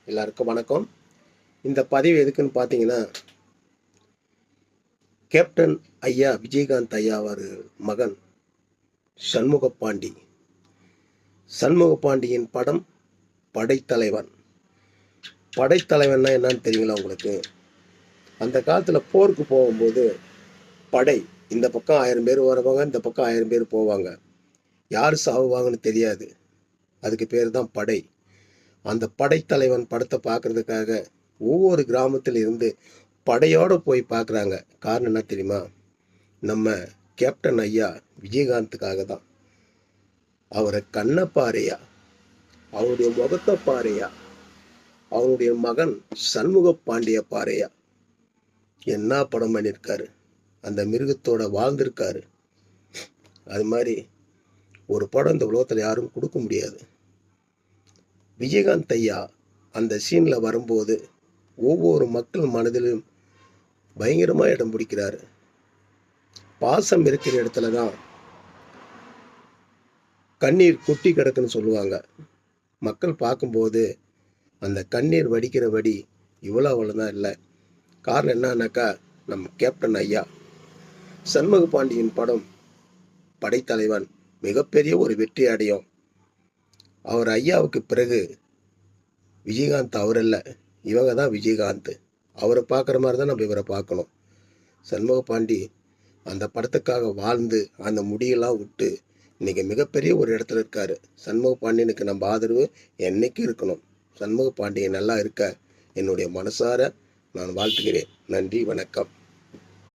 எல்லாருக்கும் வணக்கம். இந்த பதிவு எதுக்குன்னு பார்த்தீங்கன்னா, கேப்டன் ஐயா விஜயகாந்த் ஐயா அவர் மகன் சண்முகப்பாண்டி. சண்முகப்பாண்டியின் படம் படைத்தலைவன். படைத்தலைவன்னா என்னன்னு தெரியுங்களா உங்களுக்கு? அந்த காலத்தில் போருக்கு போகும்போது படை இந்த பக்கம் 1000 பேர் வருவாங்க, இந்த பக்கம் 1000 பேர் போவாங்க. யார் சாவுவாங்கன்னு தெரியாது. அதுக்கு பேர் தான் படை. அந்த படைத்தலைவன் படத்தை பார்க்கறதுக்காக ஒவ்வொரு கிராமத்தில் இருந்து படையோடு போய் பார்க்குறாங்க. காரணம் என்ன தெரியுமா? நம்ம கேப்டன் ஐயா விஜயகாந்துக்காக தான். அவரை கண்ணை பாறையா, அவருடைய முகத்தை பாறையா, அவருடைய மகன் சண்முக பாண்டிய பாறையா, என்ன படம் பண்ணியிருக்காரு. அந்த மிருகத்தோட வாழ்ந்திருக்காரு. அது மாதிரி ஒரு படம் இந்த உலகத்தில் யாரும் கொடுக்க முடியாது. விஜயகாந்த் ஐயா அந்த சீனில் வரும்போது ஒவ்வொரு மக்கள் மனதிலும் பயங்கரமாக இடம் பிடிக்கிறாரு. பாசம் இருக்கிற இடத்துல தான் கண்ணீர் கொட்டி கிடக்குன்னு சொல்லுவாங்க. மக்கள் பார்க்கும்போது அந்த கண்ணீர் வடிக்கிற வடி இவ்வளோ அவ்வளோதான் இல்லை. காரணம் என்னன்னாக்கா, நம்ம கேப்டன் ஐயா சண்முக பாண்டியன் படம் படைத்தலைவன் மிகப்பெரிய ஒரு வெற்றி அடையும். அவர் ஐயாவுக்கு பிறகு விஜயகாந்த் அவர் இல்லை, இவங்க தான் விஜயகாந்த். அவரை பார்க்குற மாதிரி தான் நம்ம இவரை பார்க்கணும். சண்முக பாண்டி அந்த படத்துக்காக வாழ்ந்து அந்த முடியெல்லாம் விட்டு இன்னைக்கு மிகப்பெரிய ஒரு இடத்துல இருக்காரு. சண்முக பாண்டியனுக்கு நம்ம ஆதரவு என்னைக்கு இருக்கணும். சண்முக பாண்டியன் நல்லா இருக்க என்னுடைய மனசார நான் வாழ்த்துகிறேன். நன்றி, வணக்கம்.